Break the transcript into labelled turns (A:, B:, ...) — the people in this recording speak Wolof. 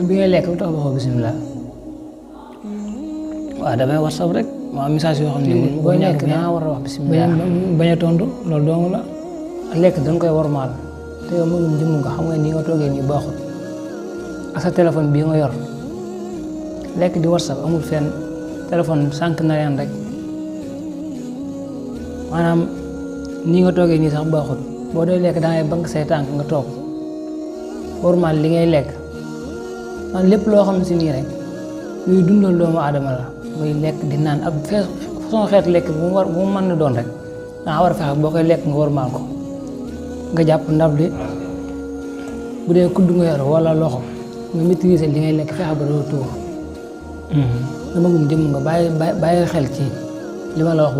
A: bi ngay lekk lu tax waxoo bisimilah.
B: waaw damay WhatsApp rek ma am message yoo xam ne
A: booy lekk dangaa war a wax bisimilah.
B: bañ a tontu loolu dong la.
A: lekk dañ koy wormaal te yow mënum jëmm nga xam nga ni nga toogee nii baaxul ak sa téléphone bii nga yor lekk di WhatsApp amul fenn téléphone sànq na leen rek maanaam nii nga toogee nii sax baaxul boo dee lekk dangay bank say tànk nga toog wormaal li ngay lekk man lépp loo xam si nii rek luy dundal doomu aadama la muy lekk di naan ak façon xeet lekk bu mu mën na doon rek danga war a fexe boo koy lekk nga wormaal ko nga jàpp ndab li bu dee kudd nga yor wala loxo nga maîtriser li ngay lekk fexe ba doo tuur dama gum jëm nga bàyyi xel ci li ma la wax